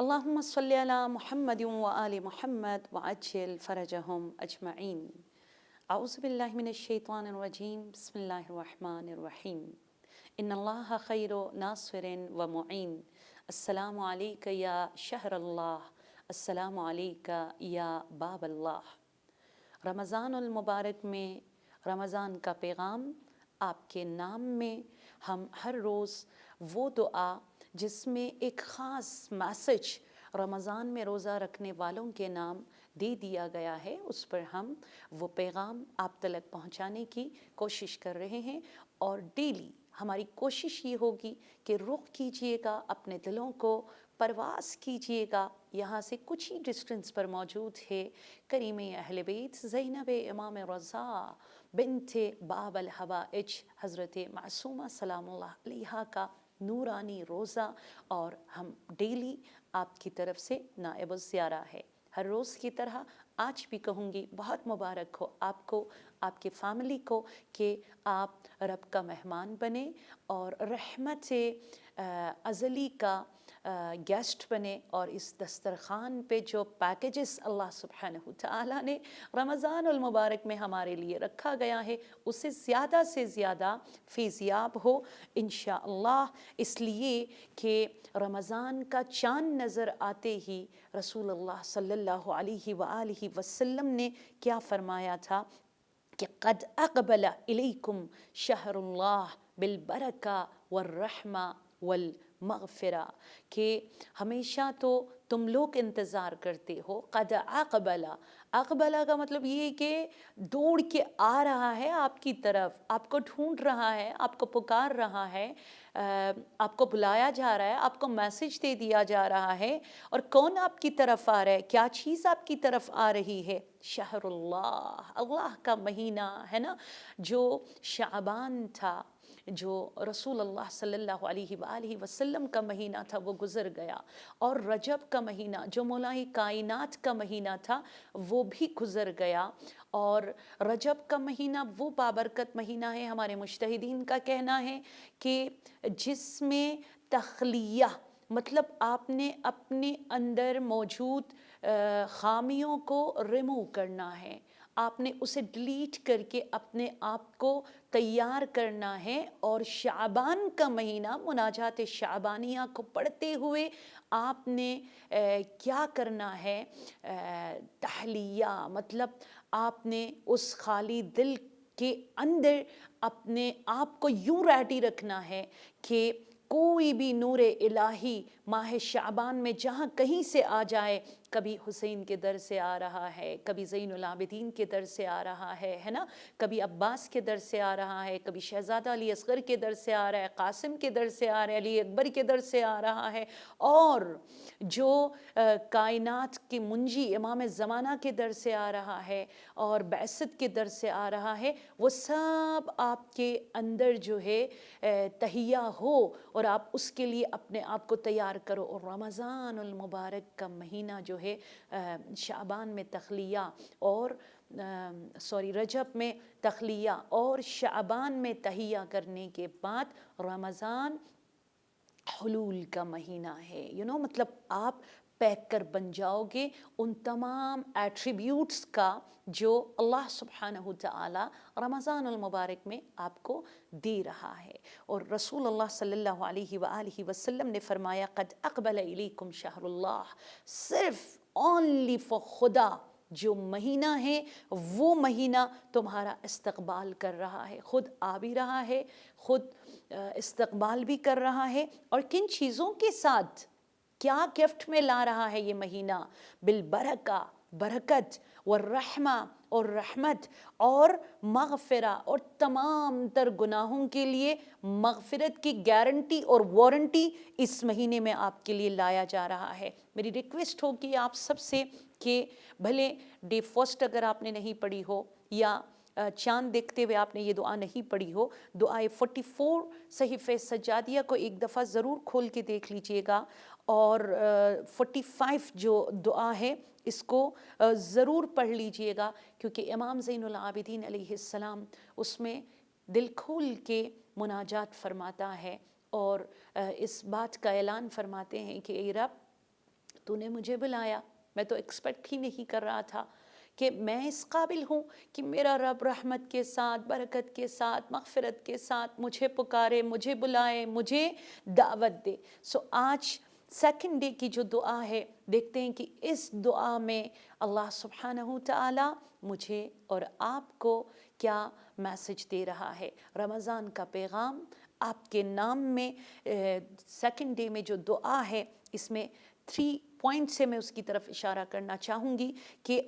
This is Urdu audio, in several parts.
اللهم صل على محمد وآل محمد وعجل فرجهم أجمعين. أعوذ بالله من الشيطان الرجيم. بسم الله الرحمن الرحيم. إن الله خير ناصر ومعين. السلام عليك يا شهر الله. السلام عليك يا باب الله. رمضان المبارک میں رمضان کا پیغام آپ کے نام میں ہم ہر روز وہ دعا جس میں ایک خاص میسج رمضان میں روزہ رکھنے والوں کے نام دے دیا گیا ہے، اس پر ہم وہ پیغام آپ تک پہنچانے کی کوشش کر رہے ہیں۔ اور ڈیلی ہماری کوشش یہ ہوگی کہ رخ کیجئے گا اپنے دلوں کو، پرواز کیجئے گا۔ یہاں سے کچھ ہی ڈسٹنس پر موجود ہے کریم اہل بیت زینب امام رضا بنت باب الحوائج حضرت معصومہ سلام اللہ علیہا کا نورانی روزہ، اور ہم ڈیلی آپ کی طرف سے نائب الزیارہ ہے۔ ہر روز کی طرح آج بھی کہوں گی بہت مبارک ہو آپ کو، آپ کے فیملی کو، کہ آپ رب کا مہمان بنے اور رحمت ازلی کا گیسٹ بنے، اور اس دسترخوان پہ جو پیکیجز اللہ سبحانہ تعالیٰ نے رمضان المبارک میں ہمارے لیے رکھا گیا ہے اسے زیادہ سے زیادہ فیضیاب ہو انشاءاللہ۔ اس لیے کہ رمضان کا چاند نظر آتے ہی رسول اللہ صلی اللہ علیہ وآلہ وسلم نے کیا فرمایا تھا کہ قد اقبل الیکم شہر اللہ بالبرکہ والرحمہ والمغفرہ، کہ ہمیشہ تو تم لوگ انتظار کرتے ہو۔ قد اقبل، اقبل کا مطلب یہ ہے کہ دوڑ کے آ رہا ہے آپ کی طرف، آپ کو ڈھونڈ رہا ہے، آپ کو پکار رہا ہے، آپ کو بلایا جا رہا ہے، آپ کو میسج دے دیا جا رہا ہے۔ اور کون آپ کی طرف آ رہا ہے، کیا چیز آپ کی طرف آ رہی ہے؟ شہر اللہ، اللہ کا مہینہ ہے نا۔ جو شعبان تھا، جو رسول اللہ صلی اللہ علیہ وآلہ وسلم کا مہینہ تھا، وہ گزر گیا، اور رجب کا مہینہ جو مولا کائنات کا مہینہ تھا وہ بھی گزر گیا۔ اور رجب کا مہینہ وہ بابرکت مہینہ ہے، ہمارے مجتہدین کا کہنا ہے کہ جس میں تخلیہ، مطلب آپ نے اپنے اندر موجود خامیوں کو ریموو کرنا ہے، آپ نے اسے ڈیلیٹ کر کے اپنے آپ کو تیار کرنا ہے۔ اور شعبان کا مہینہ، مناجات شعبانیہ کو پڑھتے ہوئے آپ نے کیا کرنا ہے؟ تحلیہ، مطلب آپ نے اس خالی دل کے اندر اپنے آپ کو یوں ریڈی رکھنا ہے کہ کوئی بھی نور الہی ماہ شعبان میں جہاں کہیں سے آ جائے، کبھی حسین کے در سے آ رہا ہے، کبھی زین العابدین کے در سے آ رہا ہے نا، کبھی عباس کے در سے آ رہا ہے، کبھی شہزادہ علی اصغر کے در سے آ رہا ہے، قاسم کے در سے آ رہا ہے، علی اکبر کے در سے آ رہا ہے، اور جو کائنات کے منجی امام زمانہ کے در سے آ رہا ہے، اور بعثت کے در سے آ رہا ہے، وہ سب آپ کے اندر جو ہے تہیہ ہو، اور آپ اس کے لیے اپنے آپ کو تیار کرو۔ اور رمضان المبارک کا مہینہ جو ہے شعبان میں تخلیہ اور رجب میں تخلیہ اور شعبان میں تہیہ کرنے کے بعد رمضان حلول کا مہینہ ہے۔ مطلب آپ پیک کر بن جاؤ گے ان تمام ایٹریبیوٹس کا جو اللہ سبحانہ تعالی رمضان المبارک میں آپ کو دے رہا ہے۔ اور رسول اللہ صلی اللہ علیہ وآلہ وسلم نے فرمایا قد اقبل الیکم شہر اللہ، صرف اونلی فار خدا جو مہینہ ہے وہ مہینہ تمہارا استقبال کر رہا ہے، خود آ بھی رہا ہے، خود استقبال بھی کر رہا ہے۔ اور کن چیزوں کے ساتھ، کیا گفٹ میں لا رہا ہے یہ مہینہ؟ بالبرکہ، برکت، والرحمہ، اور رحمت، اور مغفرہ، اور تمام تر گناہوں کے لیے مغفرت کی گارنٹی اور وارنٹی اس مہینے میں آپ کے لیے لایا جا رہا ہے۔ میری ریکویسٹ ہوگی آپ سب سے کہ بھلے ڈے فرسٹ اگر آپ نے نہیں پڑھی ہو، یا چاند دیکھتے ہوئے آپ نے یہ دعا نہیں پڑھی ہو، دعائے 44 صحیفہ سجادیہ کو ایک دفعہ ضرور کھول کے دیکھ لیجئے گا، اور 45 جو دعا ہے اس کو ضرور پڑھ لیجئے گا، کیونکہ امام زین العابدین علیہ السلام اس میں دل کھول کے مناجات فرماتا ہے، اور اس بات کا اعلان فرماتے ہیں کہ اے رب، تو نے مجھے بلایا، میں تو ایکسپیکٹ ہی نہیں کر رہا تھا کہ میں اس قابل ہوں کہ میرا رب رحمت کے ساتھ، برکت کے ساتھ، مغفرت کے ساتھ مجھے پکارے، مجھے بلائے، مجھے دعوت دے۔ آج سیکنڈ ڈے کی جو دعا ہے، دیکھتے ہیں کہ اس دعا میں اللہ سبحانہ تعالی مجھے اور آپ کو کیا میسج دے رہا ہے۔ رمضان کا پیغام آپ کے نام میں سیکنڈ ڈے میں جو دعا ہے، اس میں 3 پوائنٹ سے میں اس کی طرف اشارہ کرنا چاہوں گی کہ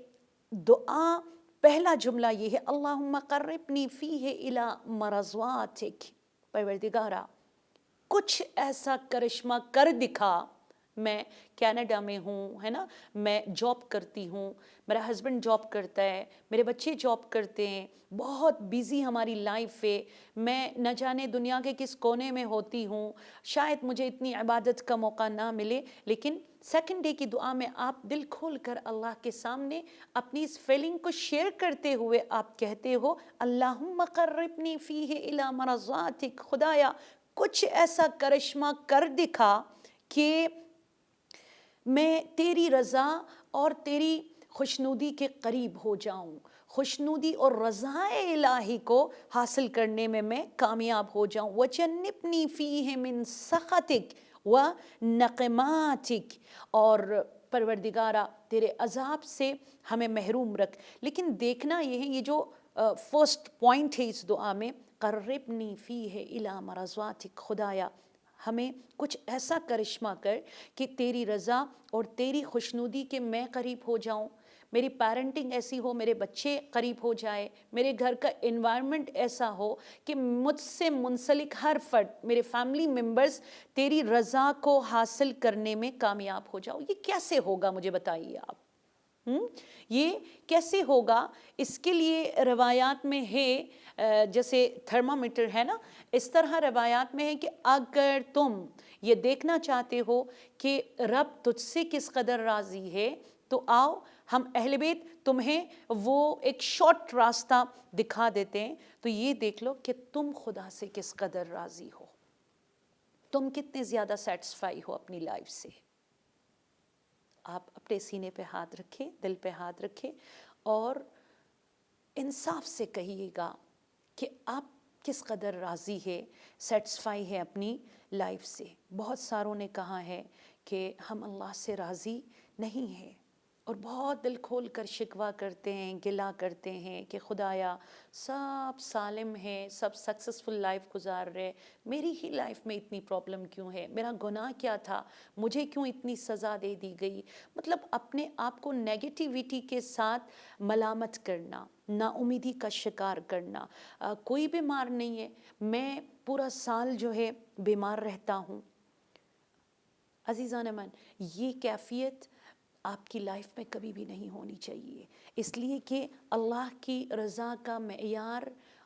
دعا پہلا جملہ یہ ہے، اللہم قربنی فیہ الی مرضواتک، پروردگارا کچھ ایسا کرشمہ کر دکھا۔ میں کینیڈا میں ہوں، ہے نا، میں جاب کرتی ہوں، میرا ہسبینڈ جاب کرتا ہے، میرے بچے جاب کرتے ہیں، بہت بیزی ہماری لائف ہے، میں نہ جانے دنیا کے کس کونے میں ہوتی ہوں، شاید مجھے اتنی عبادت کا موقع نہ ملے، لیکن سیکنڈ ڈے کی دعا میں آپ دل کھول کر اللہ کے سامنے اپنی اس فیلنگ کو شیئر کرتے ہوئے آپ کہتے ہو، اللہم قربنی فیہ الی مرضاتک، خدایا کچھ ایسا کرشمہ کر دکھا کہ میں تیری رضا اور تیری خوشنودی کے قریب ہو جاؤں، خوشنودی اور رضا الہی کو حاصل کرنے میں کامیاب ہو جاؤں۔ وَجَنِّبْنِي فِيهِ مِن سَخَطِكَ وَنَقِمَاتِكَ، اور پروردگارہ تیرے عذاب سے ہمیں محروم رکھ۔ لیکن دیکھنا یہ ہے، یہ جو فرسٹ پوائنٹ ہے اس دعا میں، قربنی فیہ الی مرضواتک، خدایا ہمیں کچھ ایسا کرشمہ کر کہ تیری رضا اور تیری خوشنودی کے میں قریب ہو جاؤں، میری پیرنٹنگ ایسی ہو، میرے بچے قریب ہو جائے، میرے گھر کا انوائرمنٹ ایسا ہو کہ مجھ سے منسلک ہر فرد، میرے فیملی ممبرز تیری رضا کو حاصل کرنے میں کامیاب ہو جاؤ۔ یہ کیسے ہوگا مجھے بتائیے آپ، یہ کیسے ہوگا؟ اس کے لیے روایات میں ہے، جیسے تھرمامیٹر ہے نا، اس طرح روایات میں ہے کہ اگر تم یہ دیکھنا چاہتے ہو کہ رب تجھ سے کس قدر راضی ہے، تو آؤ ہم اہل بیت تمہیں وہ ایک شارٹ راستہ دکھا دیتے ہیں، تو یہ دیکھ لو کہ تم خدا سے کس قدر راضی ہو، تم کتنے زیادہ سیٹسفائی ہو اپنی لائف سے۔ آپ اپنے سینے پہ ہاتھ رکھیں، دل پہ ہاتھ رکھیں، اور انصاف سے کہیے گا کہ آپ کس قدر راضی ہے، سیٹسفائی ہے اپنی لائف سے۔ بہت ساروں نے کہا ہے کہ ہم اللہ سے راضی نہیں ہیں، اور بہت دل کھول کر شکوہ کرتے ہیں، گلہ کرتے ہیں کہ خدایا سب سالم ہیں، سب سکسسفل لائف گزار رہے، میری ہی لائف میں اتنی پرابلم کیوں ہے، میرا گناہ کیا تھا، مجھے کیوں اتنی سزا دے دی گئی۔ مطلب اپنے آپ کو نیگیٹیوٹی کے ساتھ ملامت کرنا، نا امیدی کا شکار کرنا۔ کوئی بیمار نہیں ہے، میں پورا سال جو ہے بیمار رہتا ہوں۔ عزیزان من، یہ کیفیت آپ کی لائف میں کبھی بھی نہیں ہونی چاہیے، اس لیے کہ اللہ کی رضا کا معیار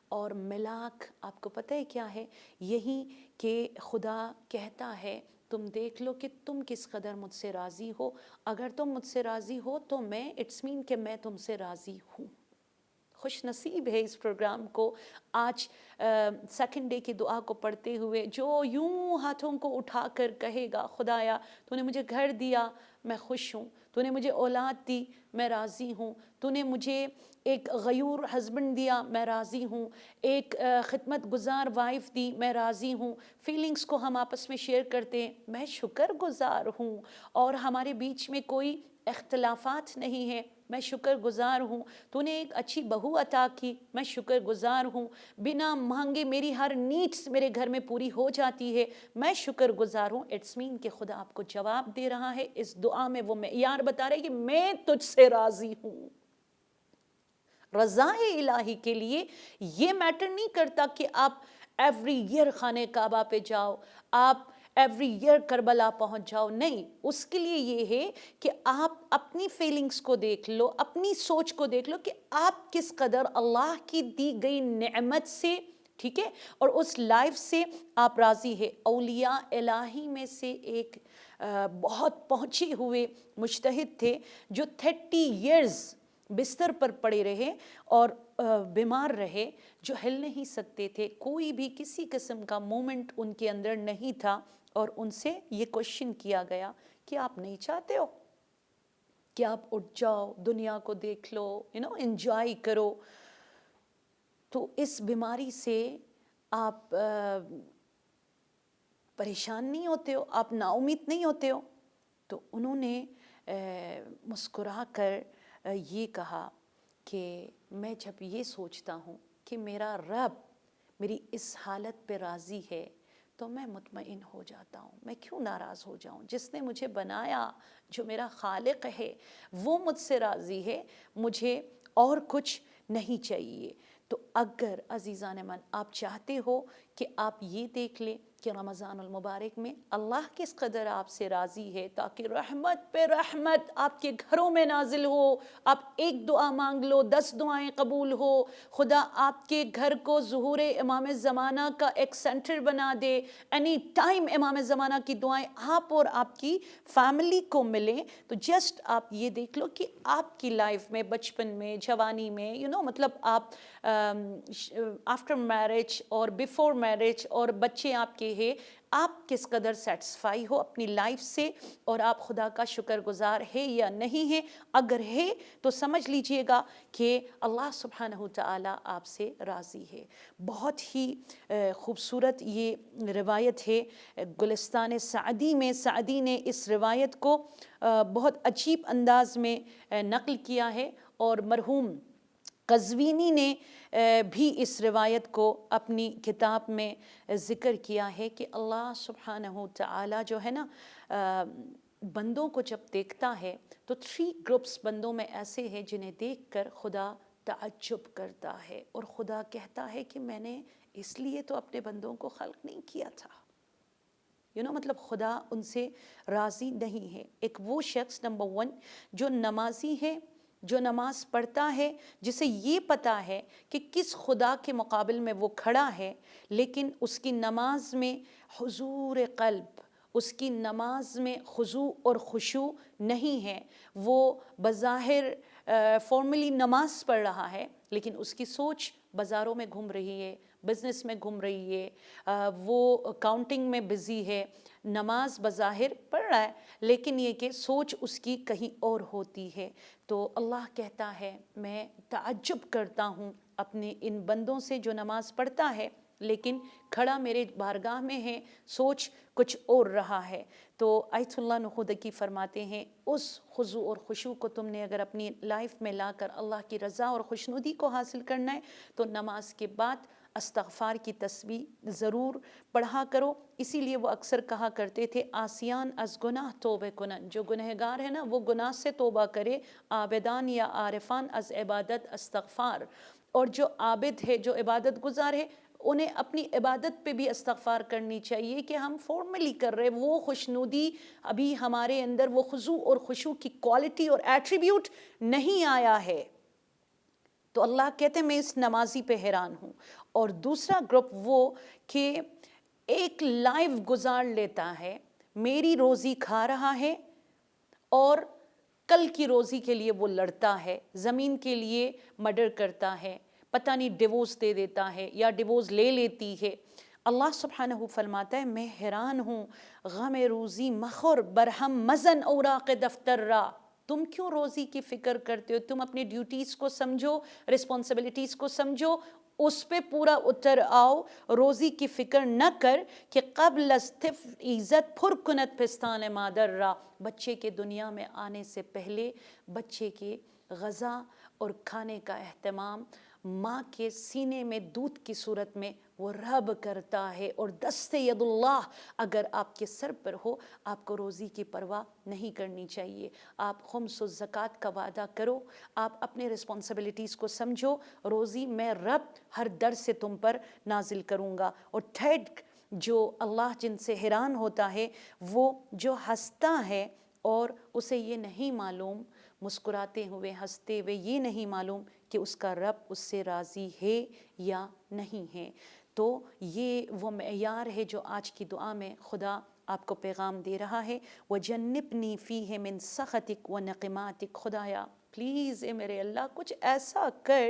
اور ملاک آپ کو پتہ ہے کیا ہے؟ یہی کہ خدا کہتا ہے تم دیکھ لو کہ تم کس قدر مجھ سے راضی ہو، اگر تم مجھ سے راضی ہو تو میں اٹس مین کہ میں تم سے راضی ہوں۔ خوش نصیب ہے اس پروگرام کو آج سیکنڈ ڈے کی دعا کو پڑھتے ہوئے جو یوں ہاتھوں کو اٹھا کر کہے گا، خدایا تو نے مجھے گھر دیا، میں خوش ہوں، تو نے مجھے اولاد دی، میں راضی ہوں، تو نے مجھے ایک غیور ہسبینڈ دیا، میں راضی ہوں، ایک خدمت گزار وائف دی، میں راضی ہوں۔ فیلنگز کو ہم آپس میں شیئر کرتے ہیں، میں شکر گزار ہوں، اور ہمارے بیچ میں کوئی اختلافات نہیں ہے، میں شکر گزار ہوں۔ تو نے ایک اچھی بہو عطا کی، میں شکر گزار ہوں، بنا مانگے میری ہر نیڈس میرے گھر میں پوری ہو جاتی ہے، میں شکر گزار ہوں۔ اٹس مین کہ خدا آپ کو جواب دے رہا ہے، اس دعا میں وہ معیار بتا رہے کہ میں تجھ سے راضی ہوں۔ رضا الہی کے لیے یہ میٹر نہیں کرتا کہ آپ ایوری ایئر خانہ کعبہ پہ جاؤ، آپ ایوری ایئر کربلا پہنچ جاؤ، نہیں، اس کے لیے یہ ہے کہ آپ اپنی فیلنگز کو دیکھ لو، اپنی سوچ کو دیکھ لو کہ آپ کس قدر اللہ کی دی گئی نعمت سے، ٹھیک ہے، اور اس لائف سے آپ راضی ہے۔ اولیاء الہی میں سے ایک بہت پہنچے ہوئے مجتہد تھے جو 30 ایئرز بستر پر پڑے رہے اور بیمار رہے، جو ہل نہیں سکتے تھے، کوئی بھی کسی قسم کا مومنٹ ان کے اندر نہیں تھا، اور ان سے یہ کوشچن کیا گیا کہ آپ نہیں چاہتے ہو کہ آپ اٹھ جاؤ, دنیا کو دیکھ لو, انجوائے کرو. تو اس بیماری سے آپ پریشان نہیں ہوتے ہو, آپ نا امید نہیں ہوتے ہو. تو انہوں نے مسکرا کر یہ کہا کہ میں جب یہ سوچتا ہوں کہ میرا رب میری اس حالت پہ راضی ہے تو میں مطمئن ہو جاتا ہوں. میں کیوں ناراض ہو جاؤں؟ جس نے مجھے بنایا, جو میرا خالق ہے, وہ مجھ سے راضی ہے, مجھے اور کچھ نہیں چاہیے. تو اگر عزیزان من آپ چاہتے ہو کہ آپ یہ دیکھ لیں کہ رمضان المبارک میں اللہ کس قدر آپ سے راضی ہے, تاکہ رحمت پہ رحمت آپ کے گھروں میں نازل ہو. آپ ایک دعا مانگ لو, 10 دعائیں قبول ہو. خدا آپ کے گھر کو ظہور امام زمانہ کا ایک سینٹر بنا دے. اینی ٹائم امام زمانہ کی دعائیں آپ اور آپ کی فیملی کو ملیں. تو جسٹ آپ یہ دیکھ لو کہ آپ کی لائف میں, بچپن میں, جوانی میں, مطلب آپ آفٹر میرج اور بیفور میرج اور بچے آپ کے ہیں, آپ کس قدر سیٹسفائی ہو اپنی لائف سے, اور آپ خدا کا شکر گزار ہے یا نہیں ہے. اگر ہے تو سمجھ لیجئے گا کہ اللہ سبحانہ تعالیٰ آپ سے راضی ہے. بہت ہی خوبصورت یہ روایت ہے. گلستان سعدی میں سعدی نے اس روایت کو بہت عجیب انداز میں نقل کیا ہے, اور مرحوم قزوینی نے بھی اس روایت کو اپنی کتاب میں ذکر کیا ہے کہ اللہ سبحانہ تعالیٰ جو ہے نا, بندوں کو جب دیکھتا ہے تو 3 گروپس بندوں میں ایسے ہیں جنہیں دیکھ کر خدا تعجب کرتا ہے, اور خدا کہتا ہے کہ میں نے اس لیے تو اپنے بندوں کو خلق نہیں کیا تھا. مطلب خدا ان سے راضی نہیں ہے. ایک وہ شخص نمبر 1 جو نمازی ہے, جو نماز پڑھتا ہے, جسے یہ پتہ ہے کہ کس خدا کے مقابل میں وہ کھڑا ہے, لیکن اس کی نماز میں حضور قلب, اس کی نماز میں خضوع اور خشوع نہیں ہے. وہ بظاہر فارملی نماز پڑھ رہا ہے, لیکن اس کی سوچ بازاروں میں گھوم رہی ہے, بزنس میں گھوم رہی ہے, وہ کاؤنٹنگ میں بزی ہے. نماز بظاہر پڑھ رہا ہے, لیکن یہ کہ سوچ اس کی کہیں اور ہوتی ہے. تو اللہ کہتا ہے میں تعجب کرتا ہوں اپنے ان بندوں سے جو نماز پڑھتا ہے لیکن کھڑا میرے بارگاہ میں ہے, سوچ کچھ اور رہا ہے. تو آیت اللہ نخودکی فرماتے ہیں اس خضوع اور خشوع کو تم نے اگر اپنی لائف میں لا کر اللہ کی رضا اور خوشنودی کو حاصل کرنا ہے تو نماز کے بعد استغفار کی تسبیح ضرور پڑھا کرو. اسی لیے وہ اکثر کہا کرتے تھے آسیان از گناہ توبہ کنن, جو گنہگار ہے نا وہ گناہ سے توبہ کرے, عابدان یا عارفان از عبادت استغفار, اور جو عابد ہے, جو عبادت گزار ہے, انہیں اپنی عبادت پہ بھی استغفار کرنی چاہیے کہ ہم فارملی کر رہے, وہ خوشنودی ابھی ہمارے اندر وہ خضوع اور خشوع کی کوالٹی اور ایٹریبیوٹ نہیں آیا ہے. تو اللہ کہتے ہیں میں اس نمازی پہ حیران ہوں. اور دوسرا گروپ وہ کہ ایک لائف گزار لیتا ہے, میری روزی کھا رہا ہے اور کل کی روزی کے لیے وہ لڑتا ہے, زمین کے لیے مرڈر کرتا ہے, پتہ نہیں ڈیورس دے دیتا ہے یا ڈیورس لے لیتی ہے. اللہ سبحانہ فرماتا ہے میں حیران ہوں, غم روزی مخور برہم مزن اوراق دفتر را. تم کیوں روزی کی فکر کرتے ہو؟ تم اپنی ڈیوٹیز کو سمجھو, رسپانسبلٹیز کو سمجھو, اس پہ پورا اتر آؤ. روزی کی فکر نہ کر کہ قبل استف عزت پھر کنت پستان مادر را, بچے کے دنیا میں آنے سے پہلے بچے کے غذا اور کھانے کا اہتمام ماں کے سینے میں دودھ کی صورت میں وہ رب کرتا ہے. اور دست ید اللہ اگر آپ کے سر پر ہو, آپ کو روزی کی پرواہ نہیں کرنی چاہیے. آپ خمس و زکوٰۃ کا وعدہ کرو, آپ اپنے رسپانسبلٹیز کو سمجھو, روزی میں رب ہر در سے تم پر نازل کروں گا. اور تھرڈ جو اللہ جن سے حیران ہوتا ہے وہ جو ہنستا ہے اور اسے یہ نہیں معلوم, مسکراتے ہوئے ہنستے ہوئے یہ نہیں معلوم کہ اس کا رب اس سے راضی ہے یا نہیں ہے. تو یہ وہ معیار ہے جو آج کی دعا میں خدا آپ کو پیغام دے رہا ہے. وَجَنِّبْنِي فِيهِ مِن سَخَطِكَ وَنَقِمَاتِكَ. خدایا پلیز اے میرے اللہ کچھ ایسا کر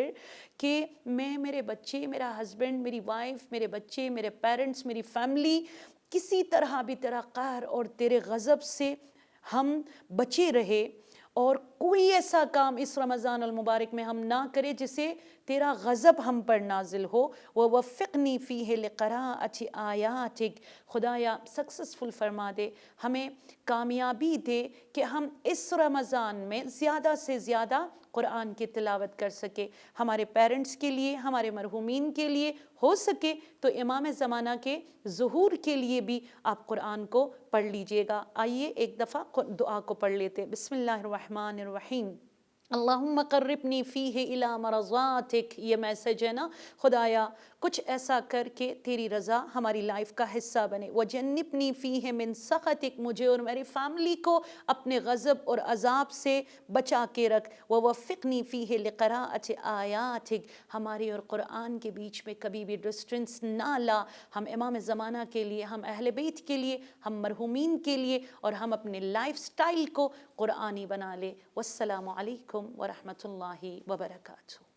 کہ میں, میرے بچے, میرا ہسبینڈ, میری وائف, میرے بچے, میرے پیرنٹس, میری فیملی کسی طرح بھی تیرا قہر اور تیرے غضب سے ہم بچے رہے اور کوئی ایسا کام اس رمضان المبارک میں ہم نہ کرے جسے تیرا غضب ہم پر نازل ہو. وَوَفِّقْنِي فِيهِ لِقَرَاءَةِ آيَاتِكَ. خدایا سکسسفل فرما دے, ہمیں کامیابی دے کہ ہم اس رمضان میں زیادہ سے زیادہ قرآن کی تلاوت کر سکے. ہمارے پیرنٹس کے لیے, ہمارے مرحومین کے لیے, ہو سکے تو امام زمانہ کے ظہور کے لیے بھی آپ قرآن کو پڑھ لیجئے گا. آئیے ایک دفعہ دعا کو پڑھ لیتے. بسم اللہ الرحمن الرحیم. اللہم قربنی فیہ الی مرضاتک. یہ میسج ہے نا, خدایا کچھ ایسا کر کے تیری رضا ہماری لائف کا حصہ بنے. وجنبنی فیہ من سخطک. مجھے اور میری فیملی کو اپنے غضب اور عذاب سے بچا کے رکھ. ووفقنی فیہ لقراءۃ آیاتک. ہماری اور قرآن کے بیچ میں کبھی بھی ڈسٹنس نہ لا. ہم امام زمانہ کے لیے, ہم اہل بیت کے لیے, ہم مرحومین کے لیے, اور ہم اپنے لائف سٹائل کو قرآنی بنا لے. والسلام علیکم ورحمۃ اللہ وبرکاتہ.